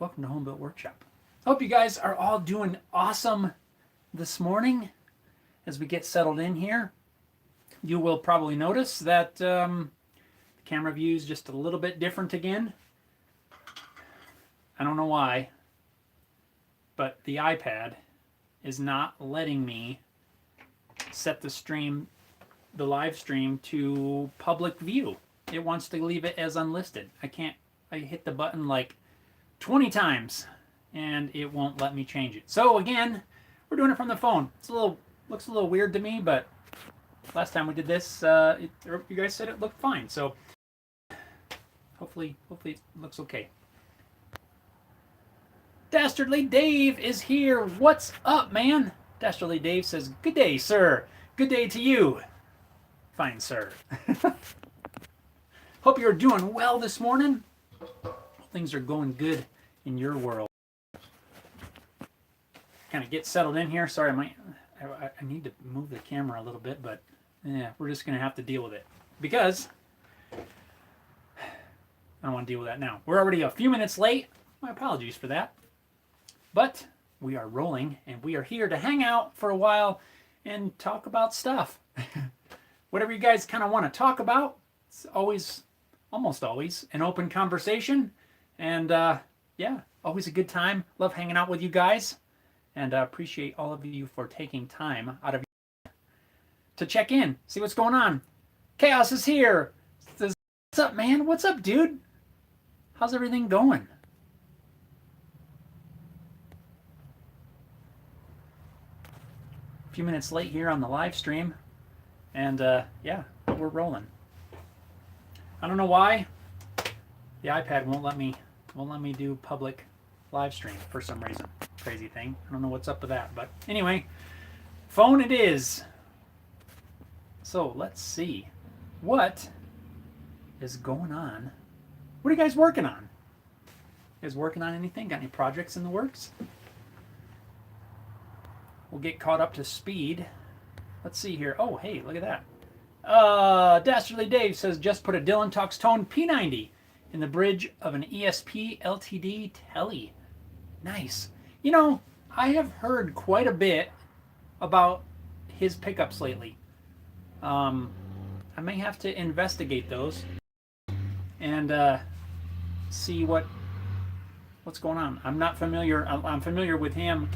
Welcome to Home Built Workshop. Hope you guys are all doing awesome this morning. As we get settled in here, you will probably notice that the camera view is just a little bit different again. I don't know why, but the iPad is not letting me set the live stream to public view. It wants to leave it as unlisted. I hit the button like 20 times and it won't let me change it. So again, we're doing it from the phone. Looks a little weird to me, but last time we did this, you guys said it looked fine. So hopefully it looks okay. Dastardly Dave is here. What's up, man? Dastardly Dave says, "Good day, sir. Good day to you." Fine, sir. Hope you're doing well this morning. Things are going good in your world. Kind of get settled in here. Sorry, I need to move the camera a little bit, but yeah, we're just going to have to deal with it because I don't want to deal with that now. We're already a few minutes late. My apologies for that. But we are rolling, and we are here to hang out for a while and talk about stuff. Whatever you guys kind of want to talk about, it's almost always, an open conversation. And yeah, always a good time. Love hanging out with you guys. And appreciate all of you for taking time out of your to check in, see what's going on. Chaos is here. Says, "What's up, man? What's up, dude? How's everything going?" A few minutes late here on the live stream. And yeah, but we're rolling. I don't know why the iPad won't let me do public live stream for some reason. Crazy thing. I don't know what's up with that, but anyway, phone it is. So let's see what is going on. What are you guys working on? You guys working on anything? Got any projects in the works? We'll get caught up to speed. Let's see here. Oh, hey, look at that. Dastardly Dave says, "Just put a Dylan Talks Tone P90 in the bridge of an ESP LTD Telly." Nice. You know, I have heard quite a bit about his pickups lately. I may have to investigate those and see what's going on. I'm not familiar. I'm familiar with him,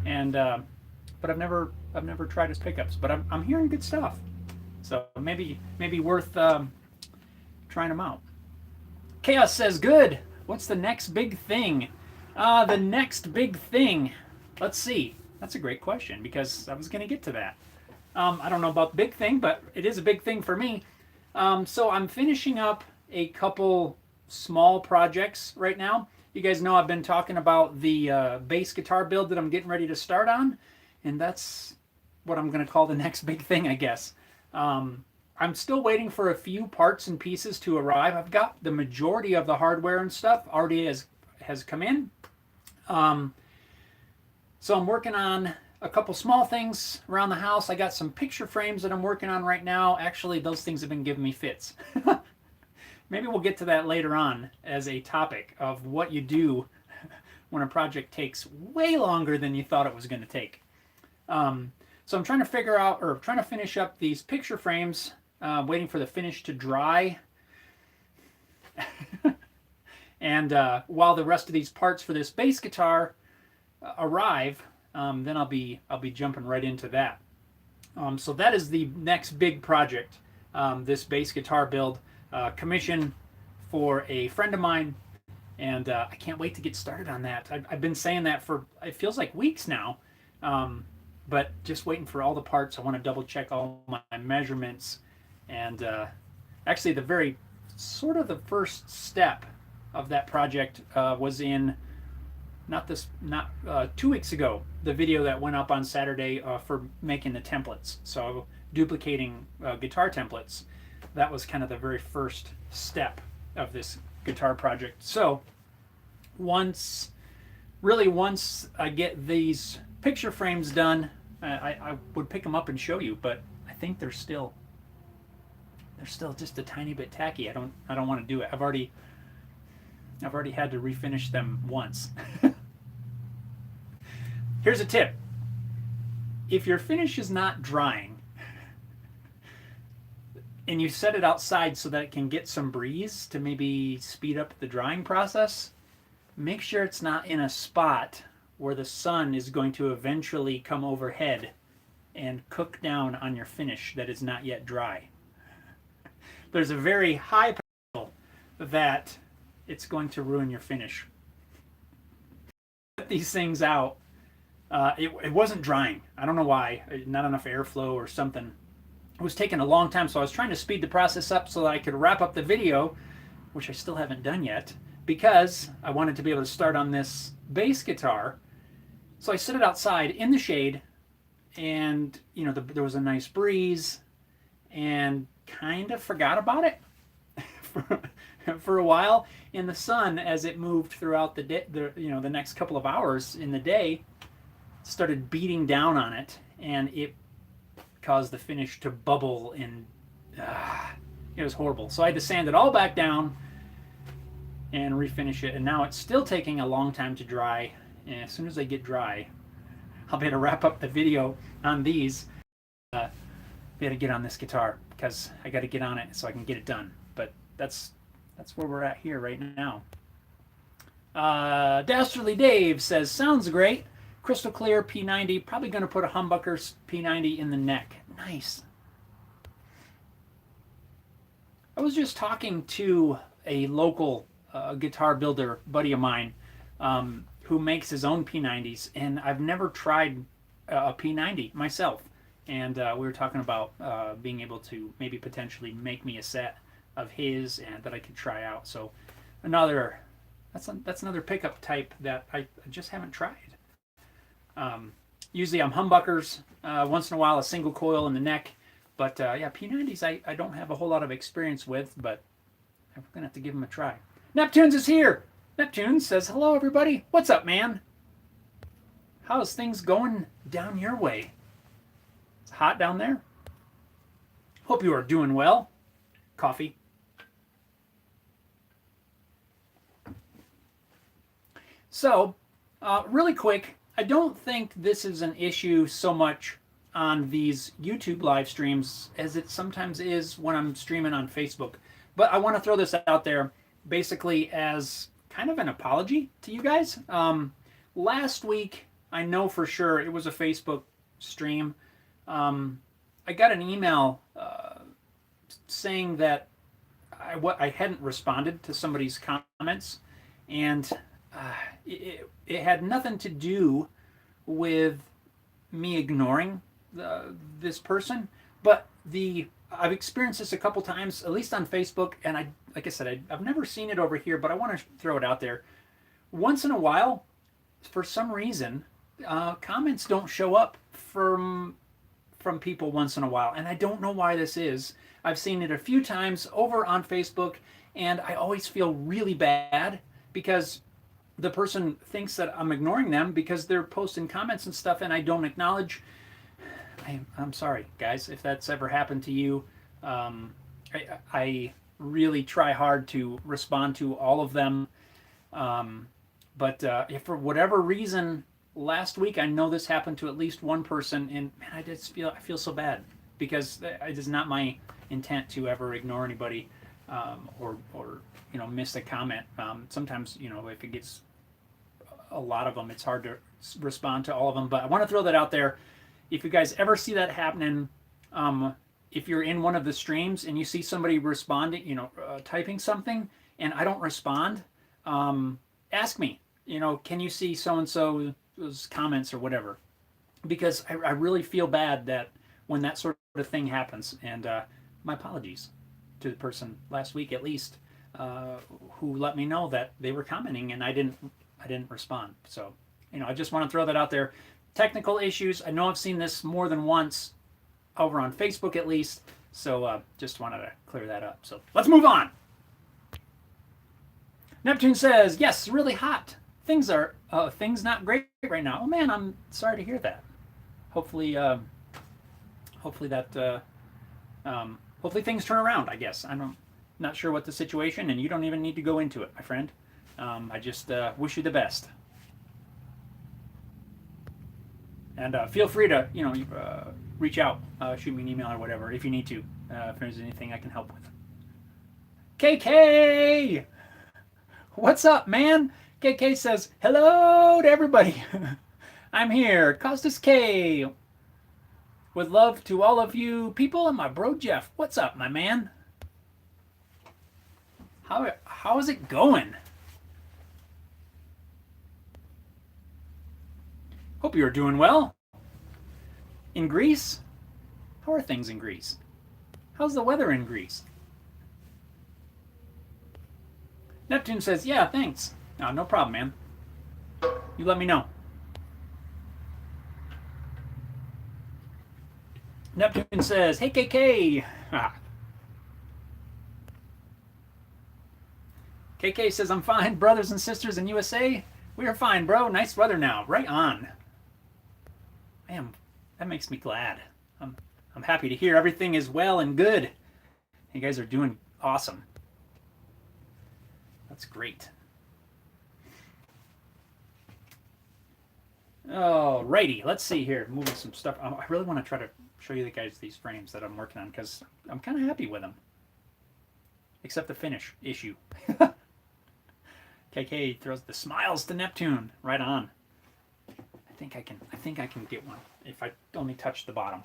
and but I've never tried his pickups. But I'm hearing good stuff. So maybe worth trying them out. Chaos says, "Good. What's the next big thing?" The next big thing. Let's see. That's a great question because I was going to get to that. I don't know about the big thing, but it is a big thing for me. So I'm finishing up a couple small projects right now. You guys know I've been talking about the bass guitar build that I'm getting ready to start on, and that's what I'm going to call the next big thing, I guess. I'm still waiting for a few parts and pieces to arrive. I've got the majority of the hardware and stuff already has come in. So I'm working on a couple small things around the house. I got some picture frames that I'm working on right now. Actually, those things have been giving me fits. Maybe we'll get to that later on as a topic of what you do when a project takes way longer than you thought it was going to take. So I'm trying to finish up these picture frames, waiting for the finish to dry. And while the rest of these parts for this bass guitar arrive, then I'll be jumping right into that. So that is the next big project, this bass guitar build, commission for a friend of mine, and I can't wait to get started on that. I've been saying that for, it feels like weeks now, but just waiting for all the parts. I want to double check all my measurements, and actually the first step of that project was in 2 weeks ago, the video that went up on Saturday for making the templates. So duplicating guitar templates, that was kind of the very first step of this guitar project. So once I get these picture frames done, I would pick them up and show you, but I think they're still just a tiny bit tacky. I don't want to do it. I've already had to refinish them once. Here's a tip. If your finish is not drying and you set it outside so that it can get some breeze to maybe speed up the drying process, make sure it's not in a spot where the sun is going to eventually come overhead and cook down on your finish that is not yet dry. There's a very high potential that it's going to ruin your finish. Get these things out. It wasn't drying. I don't know why. Not enough airflow or something. It was taking a long time, so I was trying to speed the process up so that I could wrap up the video, which I still haven't done yet, because I wanted to be able to start on this bass guitar. So I set it outside in the shade, and there was a nice breeze, and kind of forgot about it for a while in the sun as it moved throughout the day. The next couple of hours in the day, started beating down on it, and it caused the finish to bubble, and it was horrible. So I had to sand it all back down and refinish it, and now it's still taking a long time to dry. And as soon as they get dry, I'll be able to wrap up the video on these. Be able to get on this guitar because I got to get on it so I can get it done. But that's where we're at here right now. Dastardly Dave says, sounds great. Crystal clear P90. Probably going to put a humbucker's P90 in the neck. Nice. I was just talking to a local guitar builder buddy of mine who makes his own P90s, and I've never tried a P90 myself. And we were talking about being able to maybe potentially make me a set of his and that I could try out. So that's another pickup type that I just haven't tried. Usually I'm humbuckers, once in a while a single coil in the neck, but yeah, P90s I don't have a whole lot of experience with, but I'm gonna have to give them a try. Neptunes is here. Neptune says, hello everybody. What's up, man? How's things going down your way? It's hot down there. Hope you are doing well. Coffee. So, really quick, I don't think this is an issue so much on these YouTube live streams as it sometimes is when I'm streaming on Facebook. But I want to throw this out there basically as kind of an apology to you guys. Last week, I know for sure it was a Facebook stream. I got an email saying that I hadn't responded to somebody's comments, and it had nothing to do with me ignoring this person, but I've experienced this a couple times, at least on Facebook, and like I said, I've never seen it over here, but I want to throw it out there. Once in a while, for some reason, comments don't show up from people once in a while, and I don't know why this is. I've seen it a few times over on Facebook, and I always feel really bad because the person thinks that I'm ignoring them because they're posting comments and stuff and I don't acknowledge. I'm sorry, guys, if that's ever happened to you. I really try hard to respond to all of them. But if for whatever reason, last week, I know this happened to at least one person, and man, I feel so bad because it is not my intent to ever ignore anybody or miss a comment. Sometimes, if it gets a lot of them, it's hard to respond to all of them. But I want to throw that out there. If you guys ever see that happening, if you're in one of the streams and you see somebody responding, typing something, and I don't respond, ask me, can you see so-and-so's comments or whatever? Because I really feel bad that when that sort of thing happens. And my apologies to the person last week, at least, who let me know that they were commenting and I didn't respond. So, I just want to throw that out there. Technical issues. I know I've seen this more than once over on Facebook at least. So just wanted to clear that up. So let's move on. Neptune says, yes, really hot. Things not great right now. Oh man, I'm sorry to hear that. Hopefully things turn around, I guess. I'm not sure what the situation, and you don't even need to go into it, my friend. I just wish you the best. And feel free to, reach out, shoot me an email or whatever if you need to, if there's anything I can help with. KK! What's up, man? KK says, hello to everybody. I'm here, Costas K. With love to all of you people and my bro Jeff. What's up, my man? How is it going? Hope you're doing well. In Greece? How are things in Greece? How's the weather in Greece? Neptune says, yeah, thanks. No problem, man. You let me know. Neptune says, hey, KK. KK says, I'm fine, brothers and sisters in USA. We are fine, bro. Nice weather now. Right on. Man, that makes me glad. I'm happy to hear everything is well and good. You guys are doing awesome. That's great. Alrighty, let's see here. Moving some stuff. I really want to try to show you guys these frames that I'm working on because I'm kind of happy with them. Except the finish issue. KK throws the smiles to Neptune. Right on. I think I can get one if I only touch the bottom.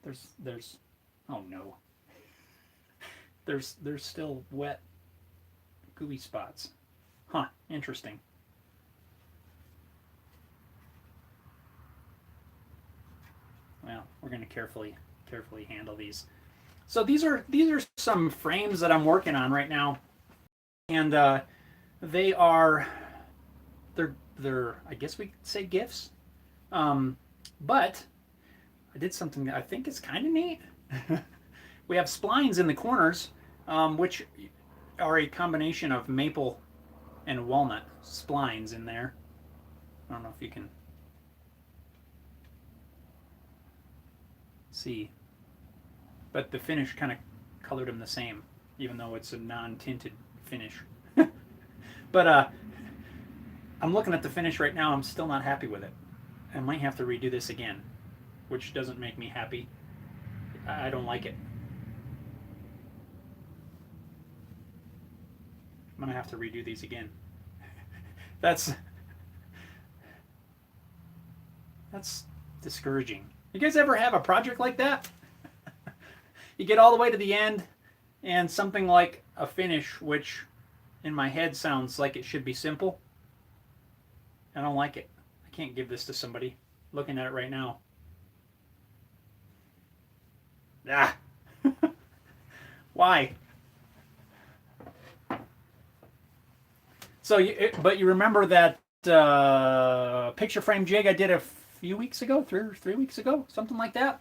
There's oh no. There's still wet gooey spots. Huh, interesting. Well, we're going to carefully handle these. So these are some frames that I'm working on right now. And they're I guess we could say gifts. But I did something that I think is kind of neat. We have splines in the corners, which are a combination of maple and walnut splines in there. I don't know if you can see, but the finish kind of colored them the same, even though it's a non-tinted finish. But I'm looking at the finish right now. I'm still not happy with it. I might have to redo this again, which doesn't make me happy. I don't like it. I'm gonna have to redo these again. That's discouraging. You guys ever have a project like that? You get all the way to the end and something like a finish, which in my head sounds like it should be simple. I don't like it. I can't give this to somebody looking at it right now. Ah. Why? So, but you remember that picture frame jig I did a few weeks ago, three weeks ago, something like that.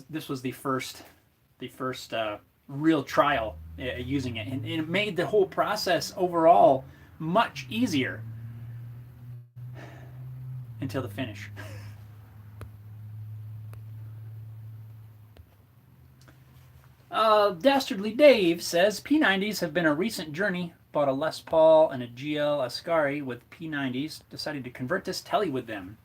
This was the first real trial using it, and it made the whole process overall much easier until the finish. Dastardly Dave says P90s have been a recent journey. Bought a Les Paul and a GL Ascari with P90s. Decided to convert this telly with them.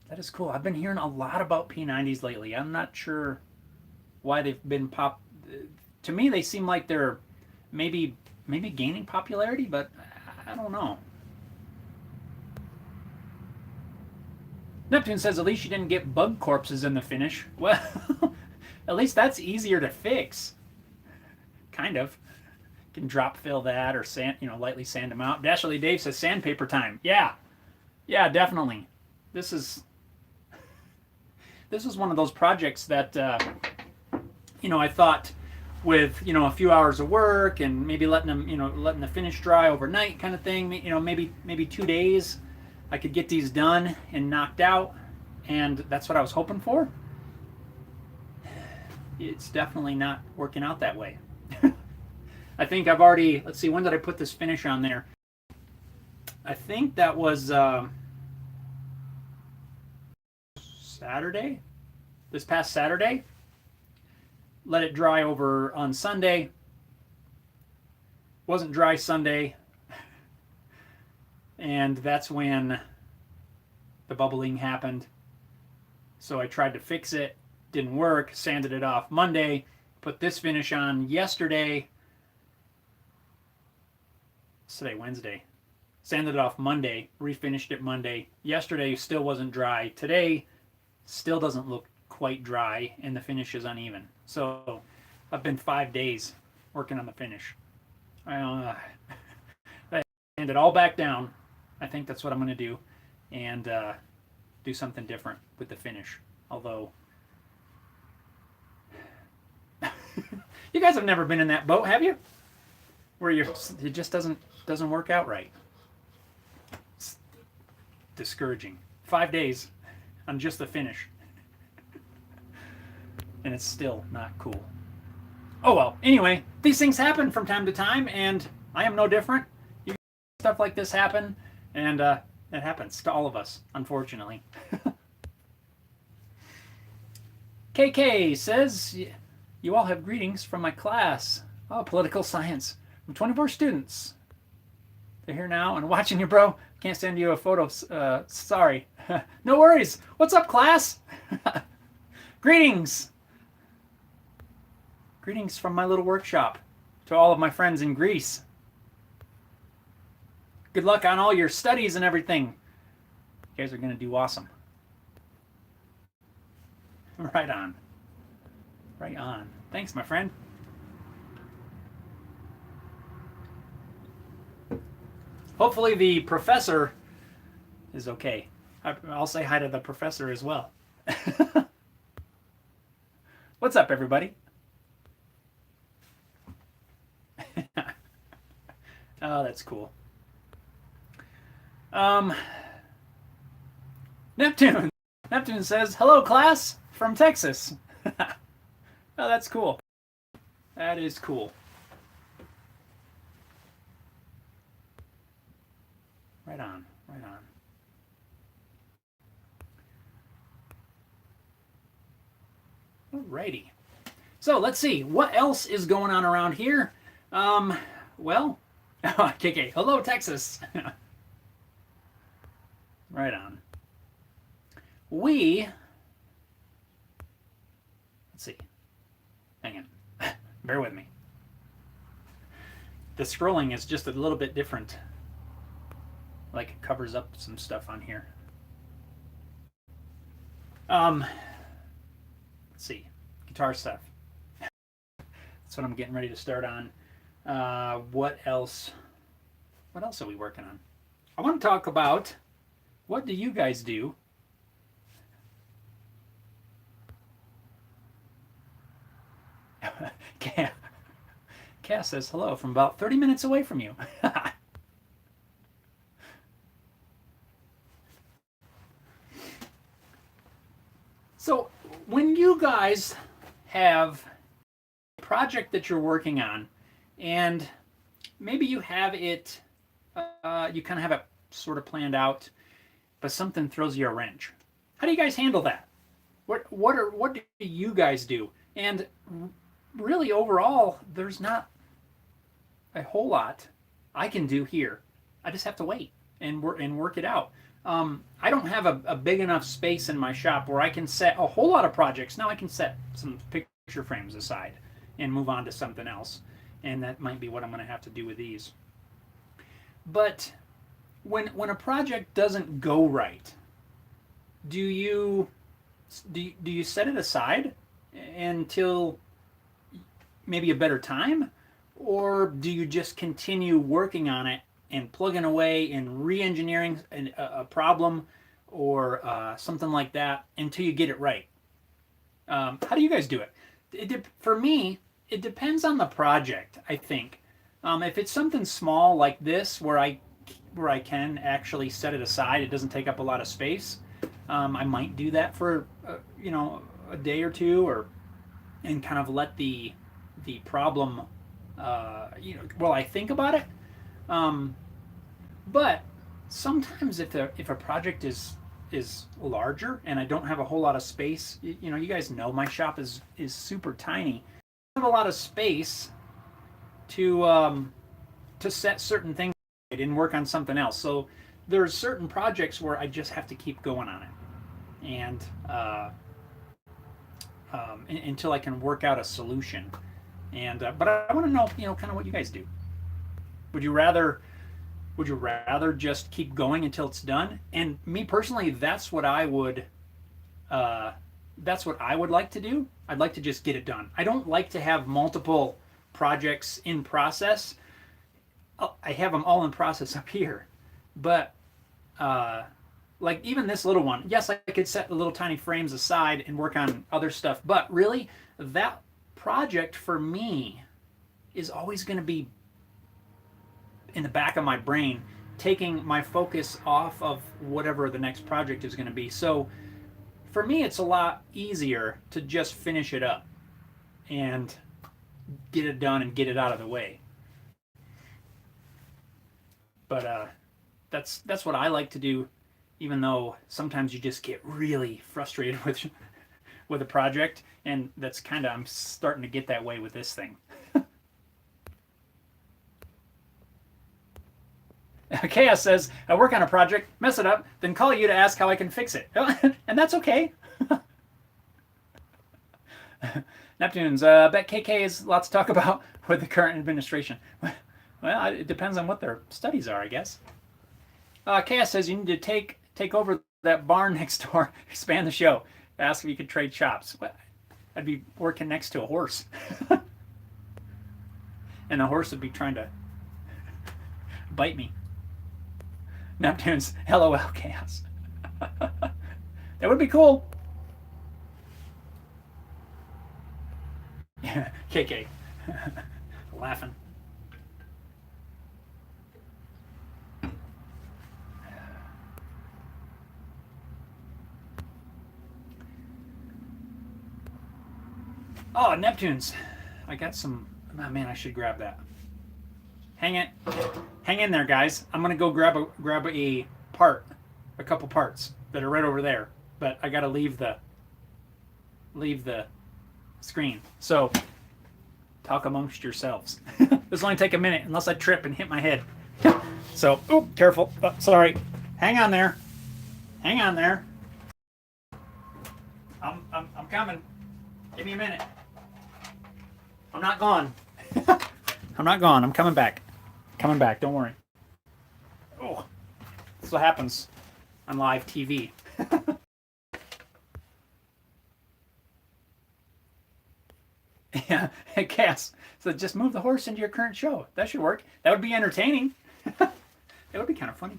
That is cool. I've been hearing a lot about P90s lately. I'm not sure why they've been to me, they seem like they're maybe gaining popularity, but I don't know. Neptune says, at least you didn't get bug corpses in the finish. Well, at least that's easier to fix. Kind of. You can drop fill that or sand, lightly sand them out. Dashly Dave says sandpaper time. Yeah, definitely. This is one of those projects that I thought with a few hours of work and maybe letting the finish dry overnight kind of thing. Maybe 2 days. I could get these done and knocked out, and that's what I was hoping for. It's definitely not working out that way. I think I've already, let's see, when did I put this finish on there? I think that was Saturday. this past Saturday. Let it dry over on Sunday. Wasn't dry Sunday. And that's when the bubbling happened. So I tried to fix it. Didn't work. Sanded it off Monday. Put this finish on yesterday. It's today, Wednesday. Sanded it off Monday. Refinished it Monday. Yesterday still wasn't dry. Today still doesn't look quite dry, and the finish is uneven. So I've been 5 days working on the finish. I sand it all back down. I think that's what I'm going to do, and do something different with the finish. Although you guys have never been in that boat, have you? Where it just doesn't work out right. It's discouraging. 5 days on just the finish. And it's still not cool. Oh well, anyway, these things happen from time to time, and I am no different. Stuff like this happen, and it happens to all of us, unfortunately. KK says, you all have greetings from my class. Oh, political science. From 24 students. They're here now and watching you, bro. Can't send you a photo. Sorry. No worries. What's up, class? Greetings. Greetings from my little workshop to all of my friends in Greece. Good luck on all your studies and everything. You guys are going to do awesome. Right on. Right on. Thanks, my friend. Hopefully the professor is okay. I'll say hi to the professor as well. What's up, everybody? Oh, that's cool. Neptune says, hello, class from Texas. Oh, that's cool. That is cool. Right on, right on. Alrighty. So let's see, what else is going on around here? Well, KK, hello, Texas. Right on. Let's see. Hang on. Bear with me. The scrolling is just a little bit different. Like it covers up some stuff on here. Let's see. Guitar stuff. That's what I'm getting ready to start on. What else? What else are we working on? I want to talk about, what do you guys do? Cass says hello from about 30 minutes away from you. So when you guys have a project that you're working on, and maybe you have it, you kind of have it sort of planned out, but something throws you a wrench. How do you guys handle that? What do you guys do? And really, overall, there's not a whole lot I can do here. I just have to wait and work it out. I don't have a big enough space in my shop where I can set a whole lot of projects. Now I can set some picture frames aside and move on to something else. And that might be what I'm going to have to do with these. But when a project doesn't go right, do you set it aside until maybe a better time? Or do you just continue working on it and plugging away and re-engineering a problem or something like that until you get it right? How do you guys do it? For me, it depends on the project, I think. If it's something small like this where I can actually set it aside, it doesn't take up a lot of space, I might do that for a day or two, and kind of let the problem while I think about it. But sometimes if a project is is larger, and I don't have a whole lot of space. You know, you guys know my shop is super tiny. I have a lot of space to set certain things and work on something else. So there's certain projects where I just have to keep going on it, and until I can work out a solution. And but I want to know, you know, kind of what you guys do. Would you rather just keep going until it's done? And me personally, that's what I would like to do. I'd like to just get it done. I don't like to have multiple projects in process. I have them all in process up here, but like even this little one, yes, I could set the little tiny frames aside and work on other stuff, but really that project for me is always going to be in the back of my brain, taking my focus off of whatever the next project is going to be. So for me, it's a lot easier to just finish it up and get it done and get it out of the way. But that's what I like to do, even though sometimes you just get really frustrated with a project, and that's kind of, I'm starting to get that way with this thing. Chaos says, I work on a project, mess it up, then call you to ask how I can fix it. And that's okay. Neptunes, bet KK is lots to talk about with the current administration. Well, it depends on what their studies are, I guess. Chaos says you need to take over that barn next door, expand the show. Ask if you could trade shops. Well, I'd be working next to a horse. And the horse would be trying to bite me. Neptune's LOL Chaos. That would be cool. Yeah, KK. Laughing. Oh, Neptunes. I got some. Oh, man, I should grab that. Hang in there, guys. I'm gonna go grab a couple parts that are right over there. But I gotta leave the screen. So talk amongst yourselves. This will only take a minute unless I trip and hit my head. So, oh, careful. Oh, sorry. Hang on there. Hang on there. I'm coming. Give me a minute. I'm not gone. I'm not gone. I'm coming back. Coming back. Don't worry. Oh, that's what happens on live TV. Yeah, Cass. So just move the horse into your current show. That should work. That would be entertaining. That would be kind of funny.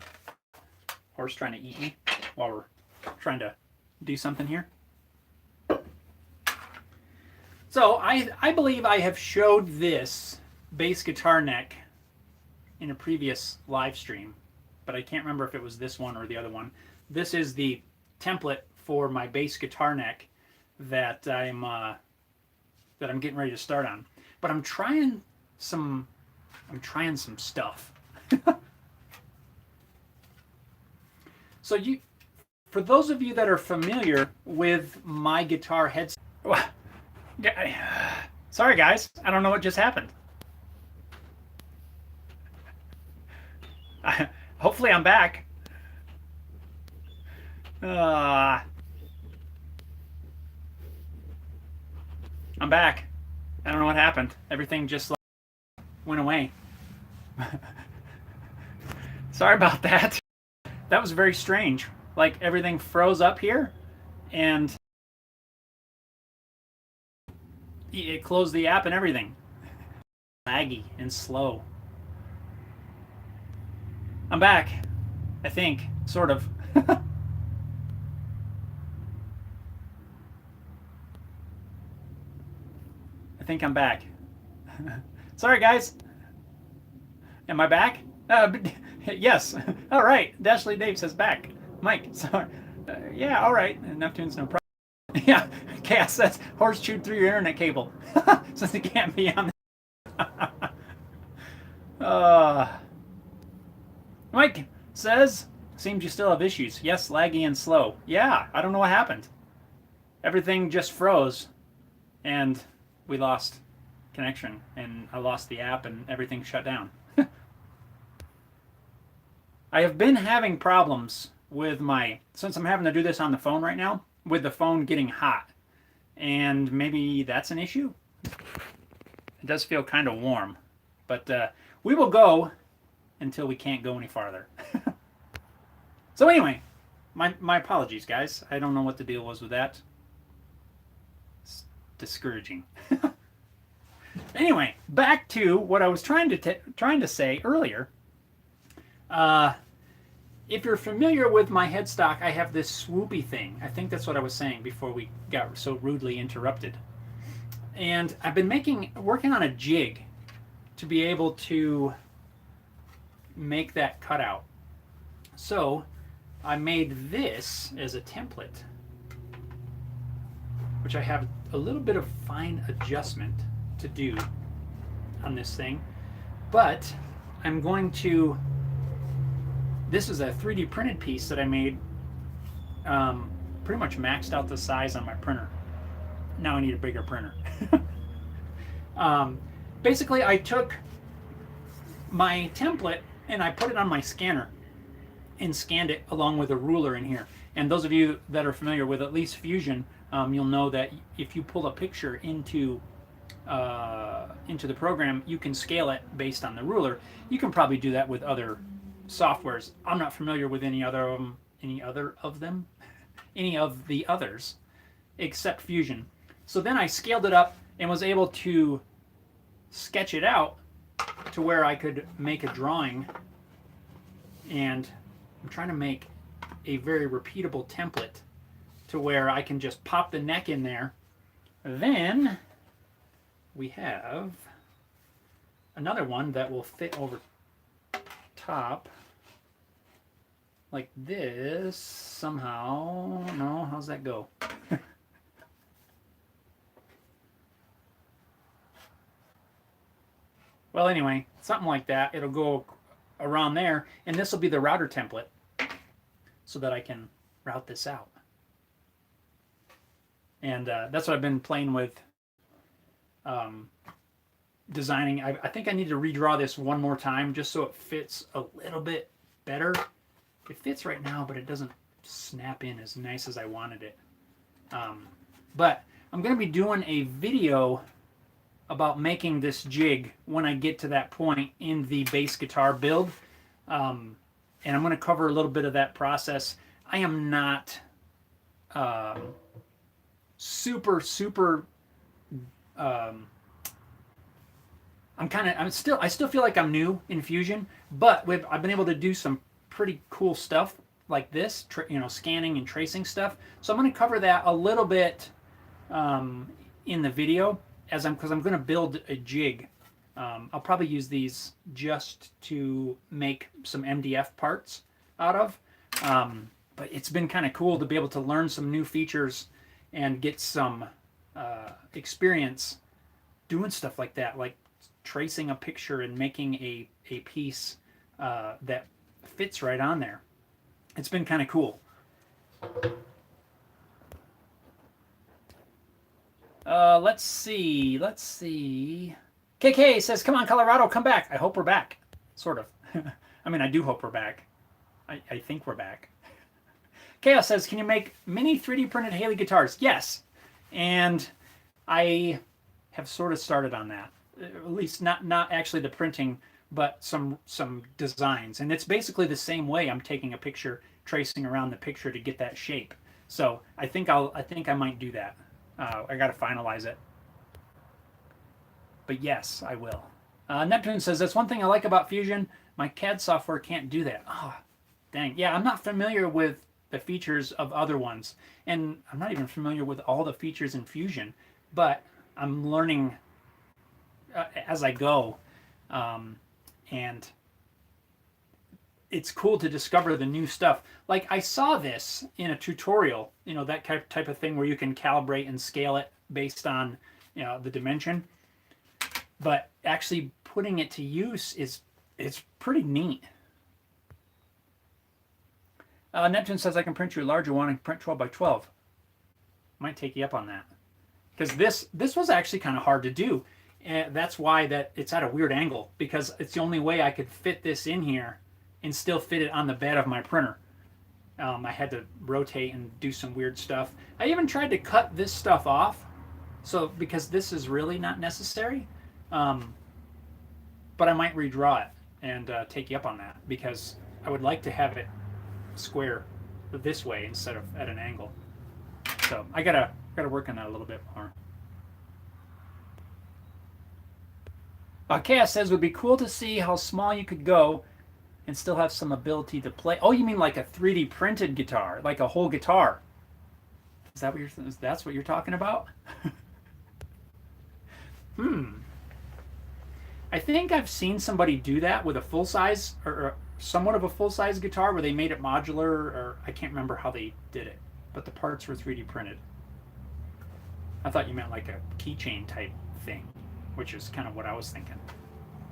Horse trying to eat me while we're trying to do something here. So I believe I have showed this bass guitar neck in a previous live stream, but I can't remember if it was this one or the other one. This is the template for my bass guitar neck that I'm getting ready to start on. But I'm trying some stuff. So for those of you that are familiar with my guitar headset, sorry guys, I don't know what just happened. Hopefully I'm back. I'm back. I don't know what happened. Everything just like went away. Sorry about that. That was very strange. Like everything froze up here and it closed the app and everything. Laggy and slow. I'm back. I think. Sort of. I think I'm back. Sorry, guys. Am I back? Yes. All right. Dashley Dave says back. Mike, sorry. Yeah, all right. Neptune's no problem. Yeah, Cass says horse chewed through your internet cable. Since it can't be on Mike says Seems you still have issues. Yes, laggy and slow. Yeah, I don't know what happened. Everything just froze, and we lost connection, and I lost the app, and everything shut down. I have been having problems with since I'm having to do this on the phone right now, with the phone getting hot. And maybe that's an issue? It does feel kind of warm. But we will go until we can't go any farther. So anyway, my apologies, guys. I don't know what the deal was with that. It's discouraging. Anyway, back to what I was trying to say earlier. If you're familiar with my headstock, I have this swoopy thing. I think that's what I was saying before we got so rudely interrupted. And I've been working on a jig to be able to make that cutout. So I made this as a template, which I have a little bit of fine adjustment to do on this thing. But I'm going to... This is a 3D printed piece that I made, pretty much maxed out the size on my printer. Now I need a bigger printer. Basically, I took my template and I put it on my scanner and scanned it along with a ruler in here. And those of you that are familiar with at least Fusion, you'll know that if you pull a picture into the program, you can scale it based on the ruler. You can probably do that with other softwares. I'm not familiar with any of the others except Fusion. So then I scaled it up and was able to sketch it out to where I could make a drawing, and I'm trying to make a very repeatable template to where I can just pop the neck in there. Then we have another one that will fit over top like this somehow. No, how's that go? Well, anyway, something like that. It'll go around there, and this will be the router template so that I can route this out. And that's what I've been playing with, designing. I think I need to redraw this one more time just so it fits a little bit better. It fits right now, but it doesn't snap in as nice as I wanted it. But I'm going to be doing a video about making this jig when I get to that point in the bass guitar build. And I'm going to cover a little bit of that process. I am not super I still feel like I'm new in Fusion, but I've been able to do some pretty cool stuff like this, scanning and tracing stuff. So I'm going to cover that a little bit in the video because I'm going to build a jig. I'll probably use these just to make some MDF parts out of. But it's been kind of cool to be able to learn some new features and get some experience doing stuff like that, like tracing a picture and making a piece that fits right on there. It's been kind of cool. Let's see. KK says, come on, Colorado, come back. I hope we're back. Sort of. I mean, I do hope we're back. I think we're back. Chaos says, can you make mini 3D printed Hailey guitars? Yes. And I have sort of started on that. At least not actually the printing, but some designs. And it's basically the same way. I'm taking a picture, tracing around the picture to get that shape. So I think I might do that. I got to finalize it. But yes, I will. Neptune says, that's one thing I like about Fusion. My CAD software can't do that. Oh, dang. Yeah, I'm not familiar with the features of other ones. And I'm not even familiar with all the features in Fusion. But I'm learning as I go. And it's cool to discover the new stuff. Like I saw this in a tutorial, that type of thing where you can calibrate and scale it based on, the dimension. But actually putting it to use it's pretty neat. Neptune says I can print you a larger one and print 12 by 12. Might take you up on that. Because this was actually kind of hard to do. And that's why that it's at a weird angle, because it's the only way I could fit this in here and still fit it on the bed of my printer. I had to rotate and do some weird stuff. I even tried to cut this stuff off, so because this is really not necessary. But I might redraw it and take you up on that, because I would like to have it square this way instead of at an angle. So I gotta work on that a little bit more. Chaos says, would be cool to see how small you could go and still have some ability to play. Oh, you mean like a 3D printed guitar, like a whole guitar? Is that what that's what you're talking about? I think I've seen somebody do that with a full size or somewhat of a full size guitar where they made it modular, or I can't remember how they did it, but the parts were 3D printed. I thought you meant like a keychain type thing, which is kind of what I was thinking.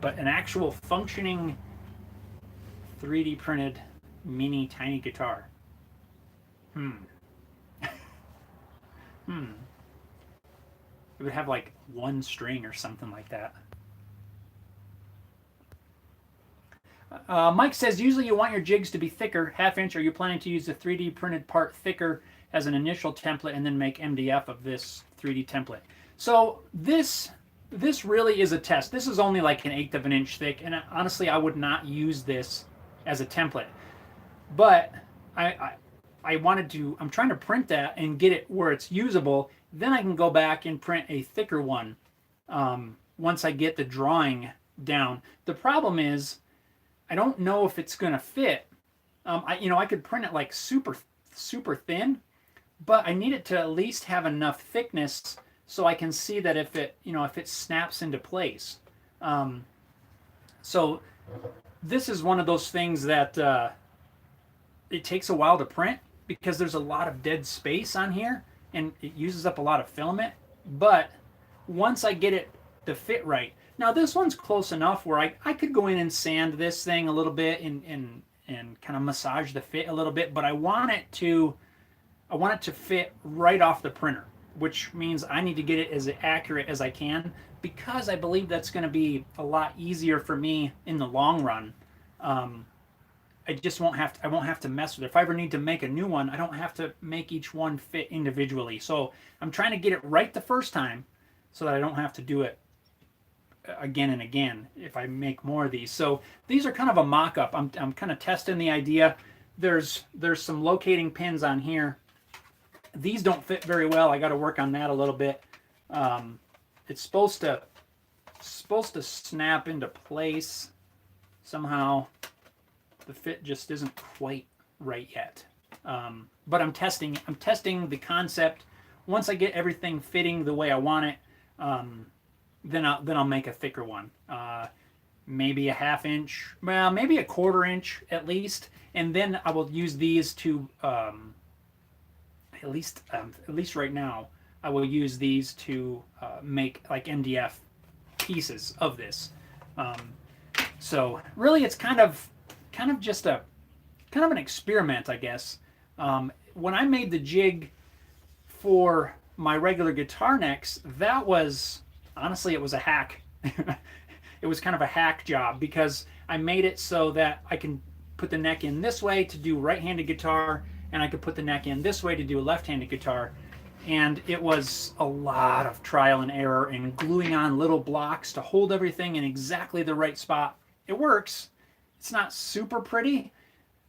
But an actual functioning 3D printed mini tiny guitar. It would have like one string or something like that. Mike says, usually you want your jigs to be thicker, half-inch. Are you planning to use the 3D printed part thicker as an initial template and then make MDF of this 3D template? So this really is a test. This is only like 1/8 of an inch thick, and honestly, I would not use this as a template. But I wanted to, I'm trying to print that and get it where it's usable. Then I can go back and print a thicker one once I get the drawing down. The problem is, I don't know if it's going to fit. I could print it like super thin, but I need it to at least have enough thickness so I can see that if it snaps into place. So this is one of those things that it takes a while to print because there's a lot of dead space on here and it uses up a lot of filament. But once I get it to fit right, now this one's close enough where I could go in and sand this thing a little bit and kind of massage the fit a little bit, but I want it to fit right off the printer, which means I need to get it as accurate as I can, because I believe that's going to be a lot easier for me in the long run. I won't have to mess with it. If I ever need to make a new one, I don't have to make each one fit individually. So I'm trying to get it right the first time so that I don't have to do it again and again if I make more of these. So these are kind of a mock-up. I'm kind of testing the idea. There's some locating pins on here. These don't fit very well. I got to work on that a little bit. It's supposed to snap into place somehow. The fit just isn't quite right yet. But I'm testing the concept. Once I get everything fitting the way I want it, then I'll make a thicker one. Maybe a 1/2 inch, well, maybe a 1/4 inch at least, and then I will use these to at least right now I will use these to make like MDF pieces of this. So really, it's kind of just an experiment, I guess. When I made the jig for my regular guitar necks, that was honestly, it was a hack. It was kind of a hack job because I made it so that I can put the neck in this way to do right-handed guitar, and I could put the neck in this way to do a left-handed guitar. And it was a lot of trial and error and gluing on little blocks to hold everything in exactly the right spot. It works. It's not super pretty.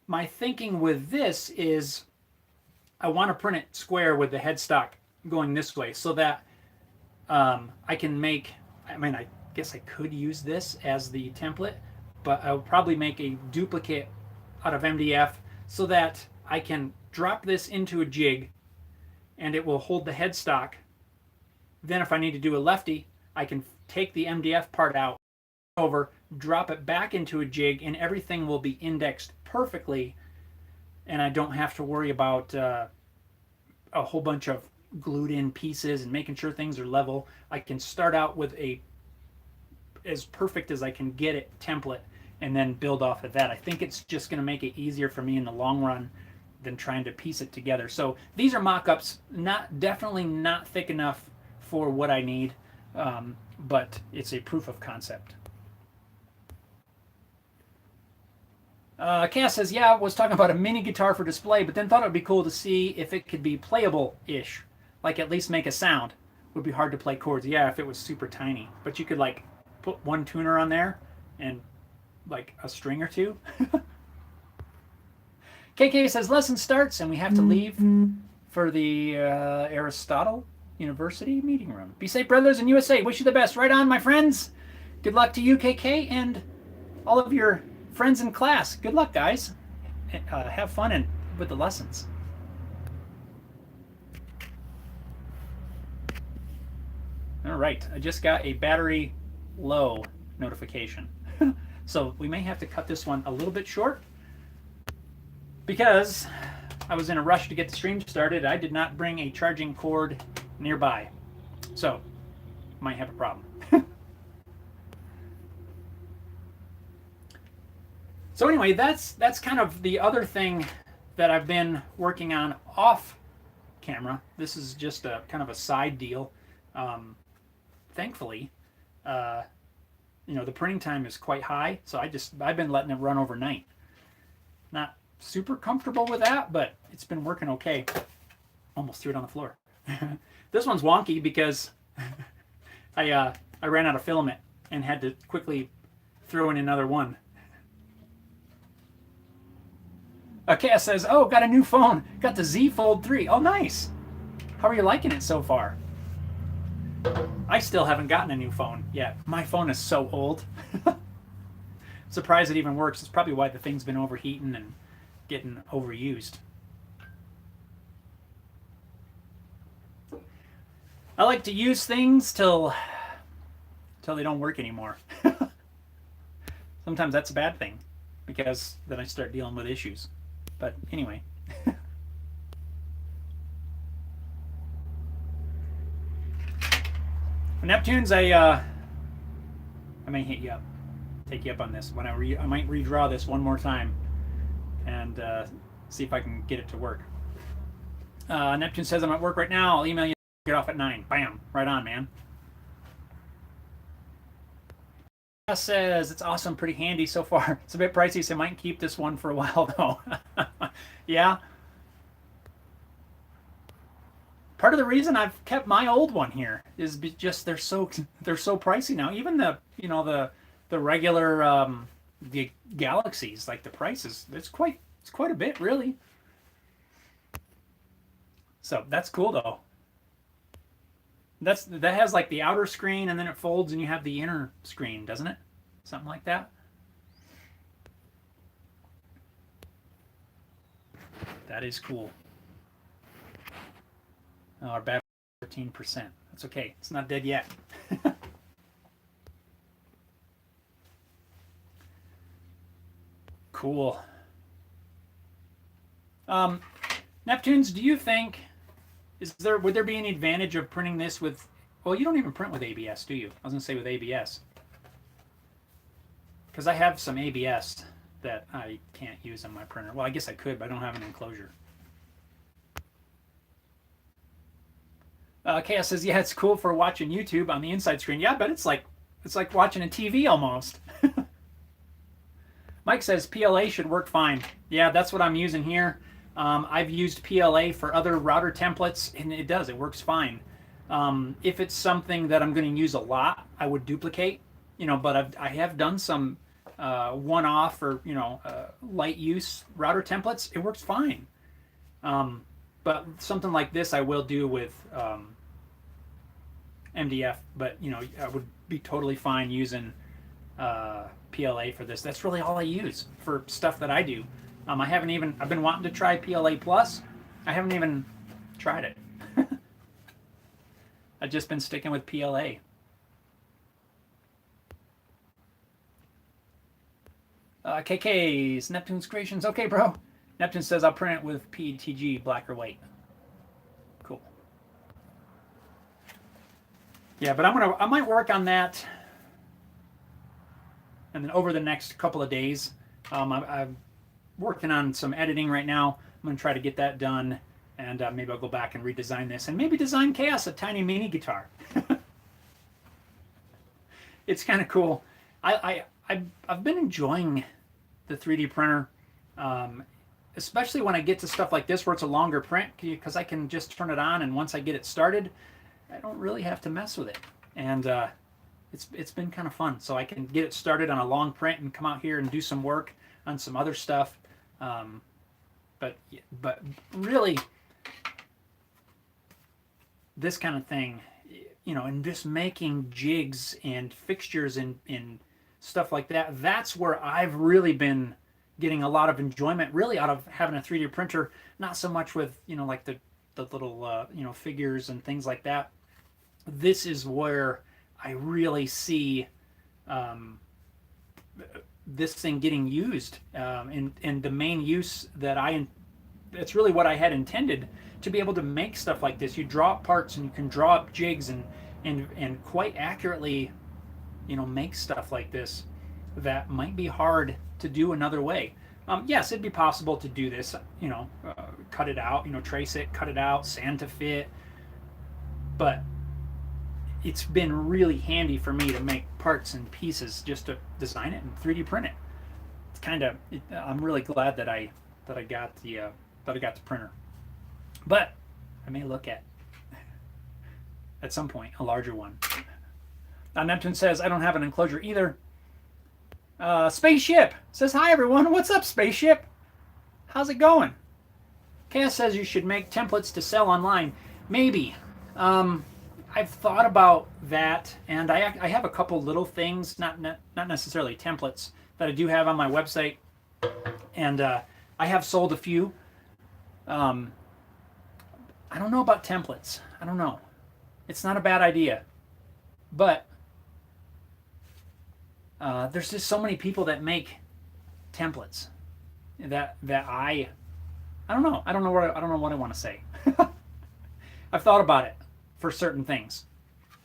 My thinking with this is I want to print it square with the headstock going this way so that I can make, I guess I could use this as the template, but I'll probably make a duplicate out of MDF so that I can drop this into a jig and it will hold the headstock. Then if I need to do a lefty, I can take the MDF part out, over, drop it back into a jig, and everything will be indexed perfectly, and I don't have to worry about a whole bunch of glued in pieces and making sure things are level. I can start out with a as perfect as I can get it template and then build off of that. I think it's just going to make it easier for me in the long run than trying to piece it together. So these are mock-ups, definitely not thick enough for what I need, but it's a proof of concept. Cass says, yeah, I was talking about a mini guitar for display, but then thought it would be cool to see if it could be playable-ish, like at least make a sound. Would be hard to play chords. Yeah, if it was super tiny. But you could like put one tuner on there and like a string or two. KK says, lesson starts and we have to leave for the Aristotle University meeting room. Be safe, brothers, in USA. Wish you the best. Right on, my friends. Good luck to you, KK, and all of your friends in class. Good luck, guys. Have fun with the lessons. All right, I just got a battery low notification. So we may have to cut this one a little bit short because I was in a rush to get the stream started. I did not bring a charging cord nearby. So, might have a problem. So anyway, that's kind of the other thing that I've been working on off camera. This is just a kind of a side deal. Thankfully, the printing time is quite high, so I've been letting it run overnight. Not super comfortable with that, but it's been working okay. Almost threw it on the floor. This one's wonky because I ran out of filament and had to quickly throw in another one. Cass says, oh, got a new phone. Got the Z Fold 3. Oh, nice. How are you liking it so far? I still haven't gotten a new phone yet. My phone is so old. Surprised it even works. It's probably why the thing's been overheating and getting overused. I like to use things till they don't work anymore. Sometimes that's a bad thing because then I start dealing with issues. But anyway. Neptunes, I may hit you up, take you up on this. When I might redraw this one more time and see if I can get it to work. Neptune says I'm at work right now. I'll email you. Get off at 9. Bam, right on, man. Says it's awesome, pretty handy so far. It's a bit pricey, so I might keep this one for a while though. Yeah. Part of the reason I've kept my old one here is just they're so pricey now. Even the regular the Galaxies, like the prices, it's quite a bit really. So that's cool though. That has like the outer screen and then it folds and you have the inner screen, doesn't it? Something like that. That is cool. Oh, our battery 13%. That's okay. It's not dead yet. Cool. Neptunes, do you think would there be any advantage of printing this with, well, you don't even print with ABS, do you? I was going to say with ABS. Because I have some ABS that I can't use on my printer. Well, I guess I could, but I don't have an enclosure. Chaos says, yeah, it's cool for watching YouTube on the inside screen. Yeah, but it's like watching a TV almost. Mike says PLA should work fine. Yeah, that's what I'm using here. I've used PLA for other router templates, and it does. It works fine. If it's something that I'm going to use a lot, I would duplicate. But I have done some one-off or light use router templates. It works fine. But something like this, I will do with MDF. But I would be totally fine using PLA for this. That's really all I use for stuff that I do. I've been wanting to try PLA Plus. I haven't even tried it. I've just been sticking with PLA. KK's Neptune's Creations. Okay, bro. Neptune says I'll print it with PETG, black or white. Cool. Yeah, but I might work on that, and then over the next couple of days, I'm working on some editing right now. going to try to get that done, and maybe I'll go back and redesign this, and maybe design Chaos a tiny mini guitar. It's kind of cool. I've been enjoying the 3D printer, especially when I get to stuff like this where it's a longer print, because I can just turn it on, and once I get it started, I don't really have to mess with it. And it's been kind of fun. So I can get it started on a long print and come out here and do some work on some other stuff. But really, this kind of thing, you know, and just making jigs and fixtures and stuff like that, that's where I've really been getting a lot of enjoyment, really, out of having a 3D printer. Not so much with, you know, like the little, you know, figures and things like that. This is where I really see this thing getting used, and the main use that it's really what I had intended, to be able to make stuff like this. You draw up parts and you can draw up jigs and quite accurately, you know, make stuff like this that might be hard to do another way. Yes, it'd be possible to do this, you know, cut it out, you know, trace it, cut it out, sand to fit, but it's been really handy for me to make parts and pieces just to design it and 3D print it. It's kind of, I'm really glad that I got the printer. But I may look at some point a larger one. Neptune says, I don't have an enclosure either. Spaceship says, hi everyone. What's up, Spaceship? How's it going? Cass says you should make templates to sell online. Maybe. I've thought about that, and I have a couple little things, not necessarily templates, that I do have on my website, and I have sold a few. I don't know about templates. I don't know. It's not a bad idea, but there's just so many people that make templates that I don't know. I don't know what I want to say. I've thought about it for certain things,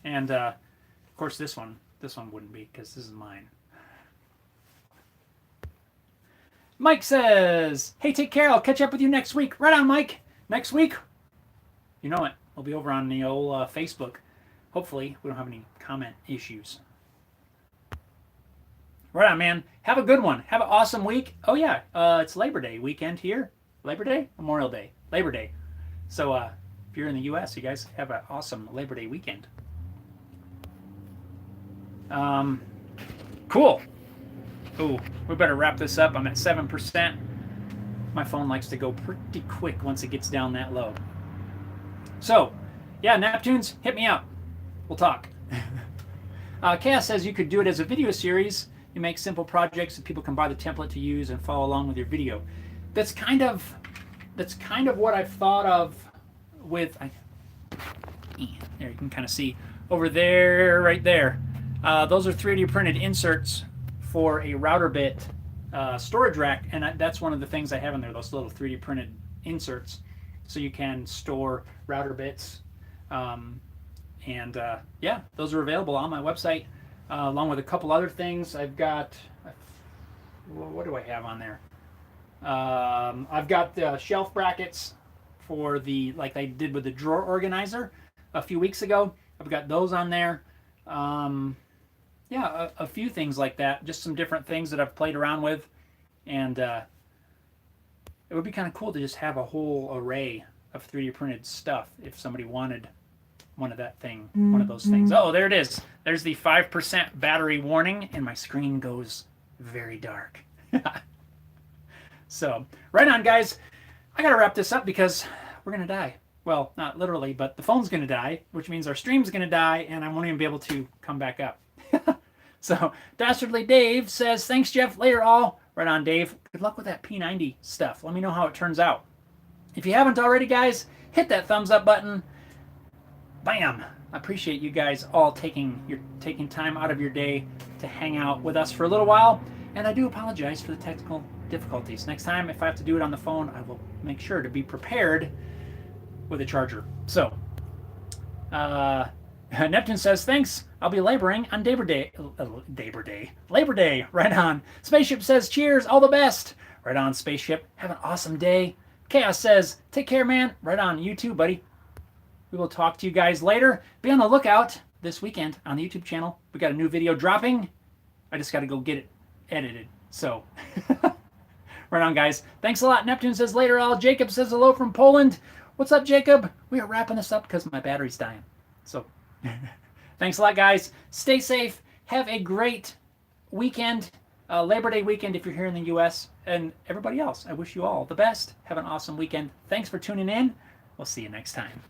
and of course this one wouldn't be, because this is mine. Mike says, hey, take care. I'll catch up with you next week. Right on, Mike. Next week, you know it, we'll be over on the old Facebook. Hopefully we don't have any comment issues. Right on, man. Have a good one. Have an awesome week. Oh yeah, it's Labor Day weekend here. Labor Day? Memorial Day. Labor Day. So if you're in the U.S., you guys have an awesome Labor Day weekend. Cool. Ooh, we better wrap this up. I'm at 7%. My phone likes to go pretty quick once it gets down that low. So, yeah, Neptunes, hit me up. We'll talk. Chaos says you could do it as a video series. You make simple projects that people can buy the template to use and follow along with your video. That's kind of what I've thought of with. There you can kind of see over there, right there. Those are 3D printed inserts for a router bit storage rack, and that's one of the things I have in there. Those little 3D printed inserts, so you can store router bits. Yeah, those are available on my website, along with a couple other things. I've got, what do I have on there? I've got the shelf brackets for the, like I did with the drawer organizer a few weeks ago. I've got those on there. Yeah, a few things like that. Just some different things that I've played around with. And it would be kind of cool to just have a whole array of 3D printed stuff if somebody wanted one of that thing, one of those things. Oh, there it is. There's the 5% battery warning, and my screen goes very dark. So, right on, guys. I got to wrap this up because we're going to die. Well, not literally, but the phone's going to die, which means our stream's going to die, and I won't even be able to come back up. So, Dastardly Dave says, thanks, Jeff. Later, all. Right on, Dave. Good luck with that P90 stuff. Let me know how it turns out. If you haven't already, guys, hit that thumbs up button. Bam! I appreciate you guys all taking time out of your day to hang out with us for a little while. And I do apologize for the technical difficulties. Next time, if I have to do it on the phone, I will make sure to be prepared with a charger. So, Neptune says, thanks. I'll be laboring on Labor Day. Labor Day. Right on. Spaceship says, cheers. All the best. Right on, Spaceship. Have an awesome day. Chaos says, take care, man. Right on. You too, buddy. We will talk to you guys later. Be on the lookout this weekend on the YouTube channel. We got a new video dropping. I just got to go get it edited. So, right on, guys. Thanks a lot. Neptune says later all. Jacob says hello from Poland. What's up, Jacob? We are wrapping this up because my battery's dying. So, thanks a lot, guys. Stay safe. Have a great weekend. Labor Day weekend if you're here in the U.S. And everybody else, I wish you all the best. Have an awesome weekend. Thanks for tuning in. We'll see you next time.